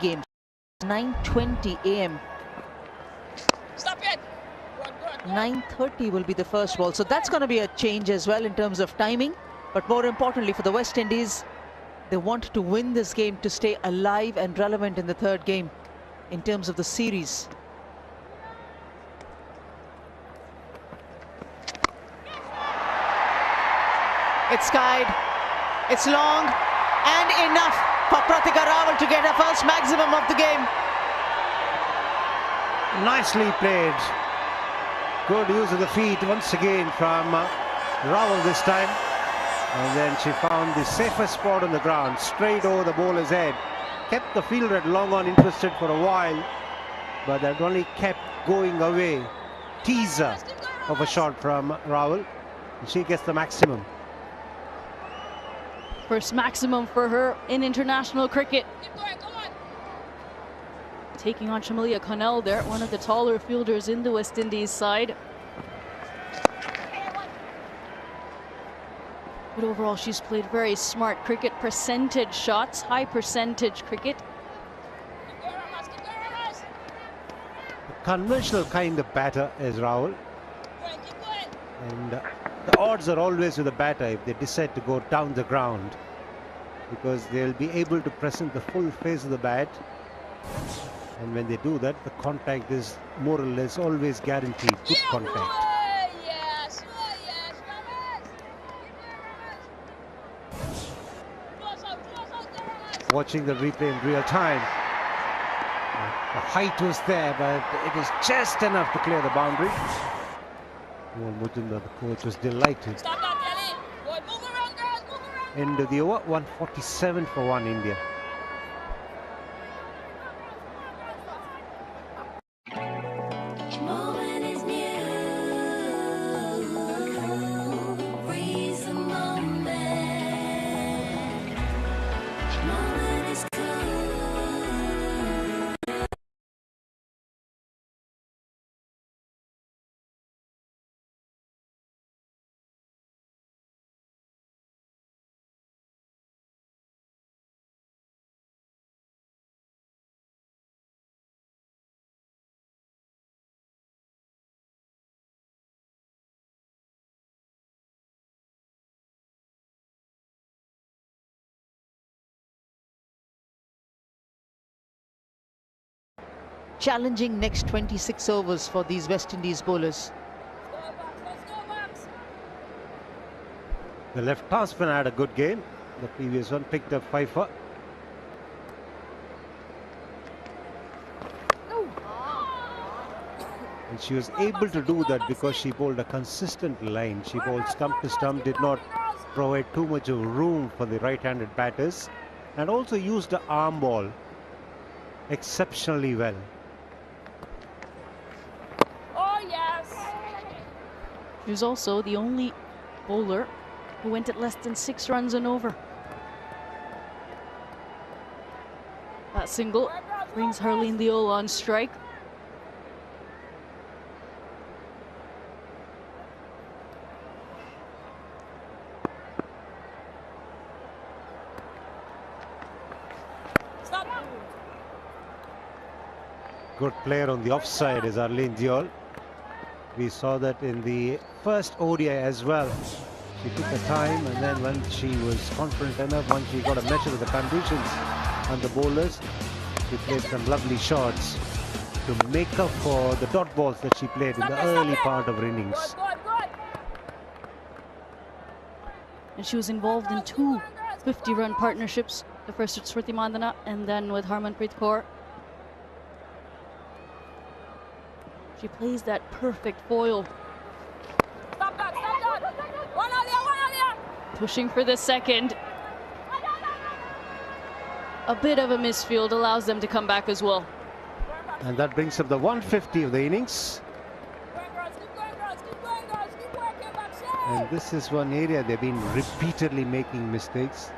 game, 9:20 a.m. Stop it! Good. 9:30 will be the first ball. So that's going to be a change as well in terms of timing. But more importantly for the West Indies, they want to win this game to stay alive and relevant in the third game in terms of the series. It's skied, it's long, and enough for Pratika Rawal to get her first maximum of the game. Nicely played. Good use of the feet once again from Rawal this time. And then she found the safest spot on the ground, straight over the bowler's head. Kept the fielder at long on interested for a while, but that only kept going away. Teaser of a shot from Rawal. She gets the maximum. First maximum for her in international cricket. Keep going, come on. Taking on Shamalia Connell there, one of the taller fielders in the West Indies side. But overall, she's played very smart cricket, percentage shots, high percentage cricket. Keep going, Ramos. A conventional kind of batter is Rawal. Keep going. And the odds are always with the batter if they decide to go down the ground, because they'll be able to present the full face of the bat. And when they do that, the contact is more or less always guaranteed. Good contact. Yes, Ramos. Close out there, Ramos. Watching the replay in real time, the height was there, but it was just enough to clear the boundary. Mujumdar, the coach, was delighted. Stop that, Delhi. Good, move around, girls, move around. End of the over, 147 for 1 India. Challenging next 26 overs for these West Indies bowlers. Let's go, Max. The left batsman had a good game. The previous one picked up 5 for. And she was able to do that because she bowled a consistent line. She bowled stump to stump, did not provide too much of room for the right-handed batters, and also used the arm ball exceptionally well. Oh, yes. She was also the only bowler who went at less than 6 runs and over. That single brings Harleen Leol on strike. Stop. Good player on the offside is Harleen Leol. We saw that in the first ODI as well. She took her time, and then when she was confident enough, once she got a measure of the conditions and the bowlers, she played some lovely shots to make up for the dot balls that she played in the early part of her innings. Good. And she was involved in 2 50-run partnerships. The first with Smriti Mandhana and then with Harmanpreet Kaur. She plays that perfect foil. Stop that. One earlier. Pushing for the second. A bit of a misfield allows them to come back as well. And that brings up the 150 of the innings. Keep working, Max. And this is one area they've been repeatedly making mistakes,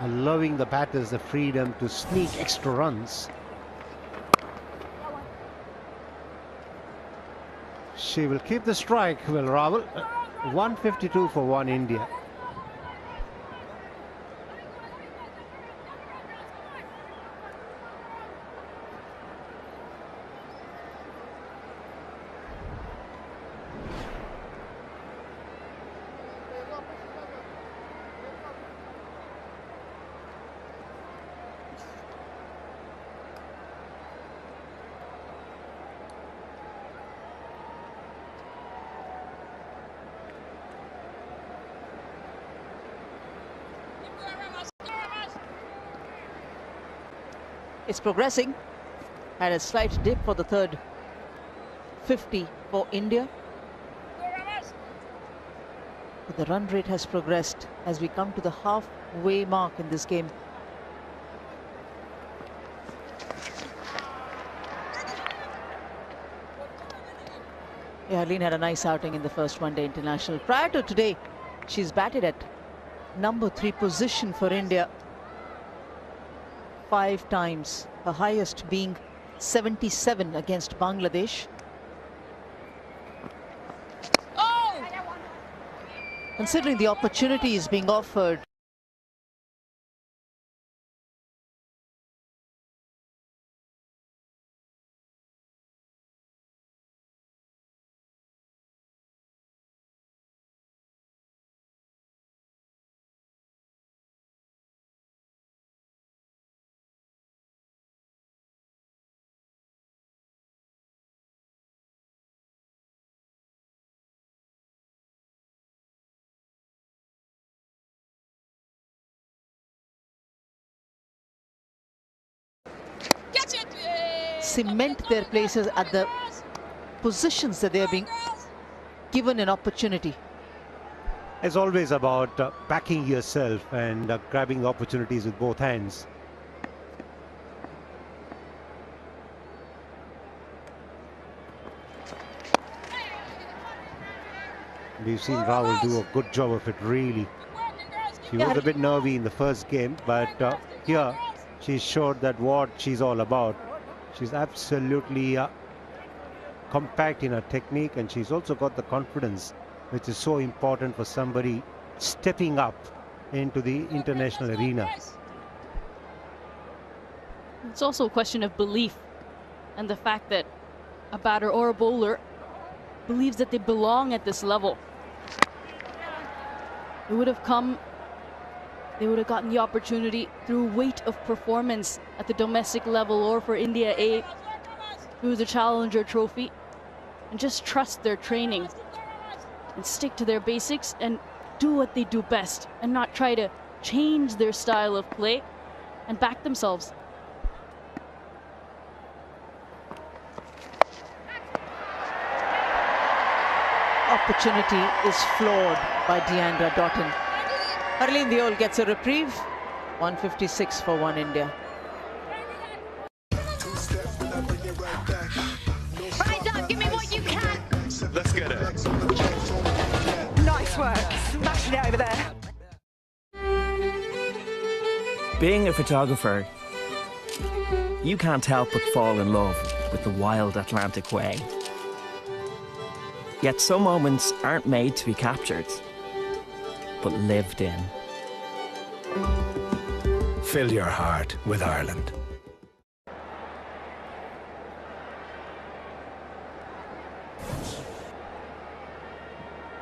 allowing the batters the freedom to sneak extra runs. She will keep the strike, will Rawal. 152 for 1 India. is progressing. Had a slight dip for the third 50 for India. But the run rate has progressed as we come to the halfway mark in this game. Yeah, Harleen had a nice outing in the first one-day international. Prior to today, she's batted at number 3 position for India 5 times, her highest being 77 against Bangladesh. Considering the opportunities being offered, cement their places at the positions that they are being given an opportunity. It's always about backing yourself and grabbing opportunities with both hands. We've seen Rahul do a good job of it, really. She was a bit nervy in the first game, but here she showed that what she's all about. She's absolutely compact in her technique, and she's also got the confidence, which is so important for somebody stepping up into the international arena. It's also a question of belief and the fact that a batter or a bowler believes that they belong at this level. They would have gotten the opportunity through weight of performance at the domestic level or for India A through the Challenger Trophy, and just trust their training and stick to their basics and do what they do best and not try to change their style of play and back themselves. Opportunity is flawed by Deandra Doughton. Harleen Deol gets a reprieve. 156 for One India. Right up, give me what you can. Let's get it. Nice work, smashing it over there. Being a photographer, you can't help but fall in love with the wild Atlantic way. Yet some moments aren't made to be captured, but lived in. Fill your heart with Ireland.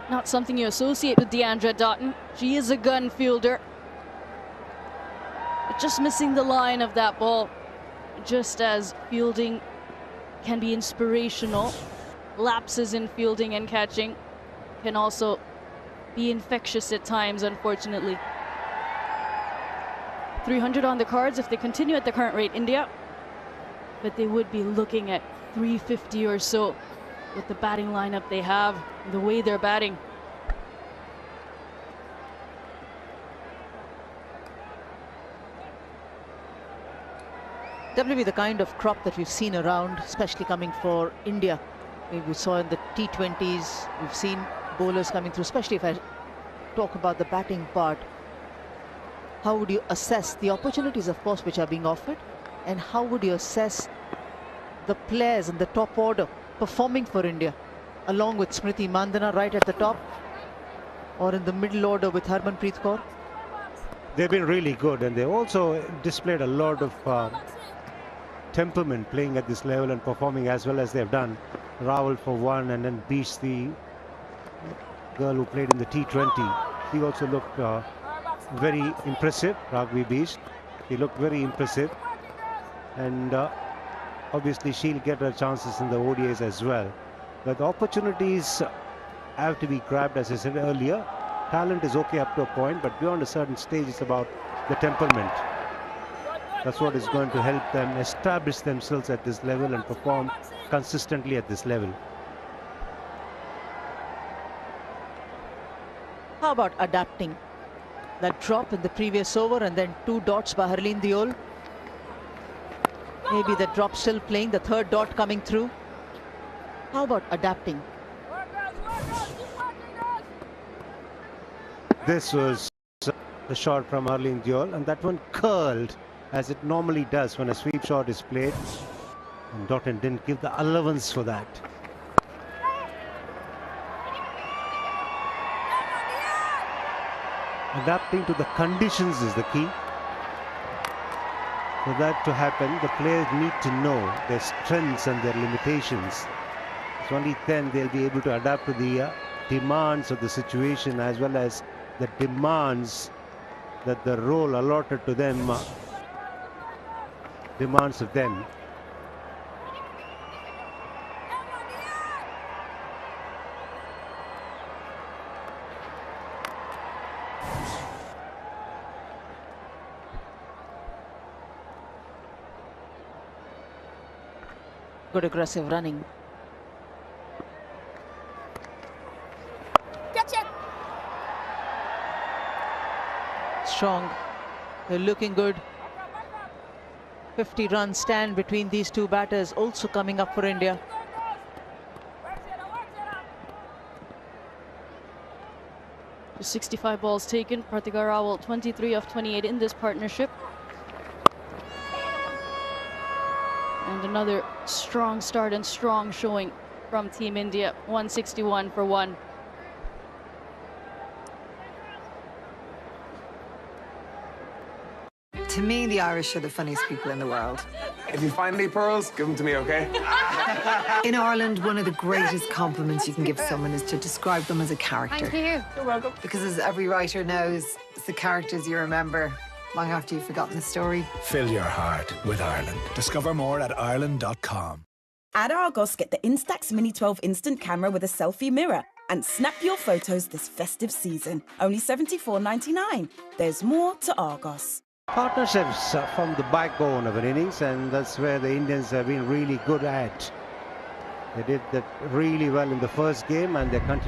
Not something you associate with Deandra Doughton. She is a gun fielder. But just missing the line of that ball. Just as fielding can be inspirational, lapses in fielding and catching can also be infectious at times, unfortunately. 300 on the cards if they continue at the current rate, India. But they would be looking at 350 or so with the batting lineup they have, the way they're batting. Definitely the kind of crop that we've seen around, especially coming for India. We saw in the T20s, we've seen bowlers coming through, especially if I talk about the batting part. How would you assess the opportunities, of course, which are being offered? And how would you assess the players in the top order performing for India, along with Smriti Mandhana right at the top, or in the middle order with Harmanpreet Kaur? They've been really good, and they've also displayed a lot of temperament playing at this level and performing as well as they've done. Rahul for one, and then Beach, the girl who played in the T20. He also looked very impressive, Ragvi Beach. He looked very impressive. And obviously she'll get her chances in the ODIs as well. But the opportunities have to be grabbed, as I said earlier. Talent is okay up to a point, but beyond a certain stage, it's about the temperament. That's what is going to help them establish themselves at this level and perform consistently at this level. How about adapting? That drop in the previous over and then 2 dots by IND-W. Maybe the drop still playing, the third dot coming through. How about adapting? This was the shot from IND-W, and that one curled as it normally does when a sweep shot is played. And Doughton didn't give the allowance for that. Adapting to the conditions is the key. For that to happen, the players need to know their strengths and their limitations. It's only then they'll be able to adapt to the demands of the situation, as well as the demands that the role allotted to them demands of them. Good aggressive running. Catch it. Strong. They're looking good. 50-run stand between these two batters also coming up for India. The 65 balls taken. Pratika Rawal 23 of 28 in this partnership. And another strong start and strong showing from Team India. 161 for 1. To me, the Irish are the funniest people in the world. If you find any pearls, give them to me, okay? In Ireland, one of the greatest compliments you can give someone is to describe them as a character. Thank you. You're welcome. Because as every writer knows, it's the characters you remember long after you've forgotten the story. Fill your heart with Ireland. Discover more at Ireland.com. At Argos, get the Instax Mini 12 instant camera with a selfie mirror and snap your photos this festive season. Only $74.99. There's more to Argos. Partnerships form the backbone of an innings, and that's where the Indians have been really good at. They did that really well in the first game, and they continue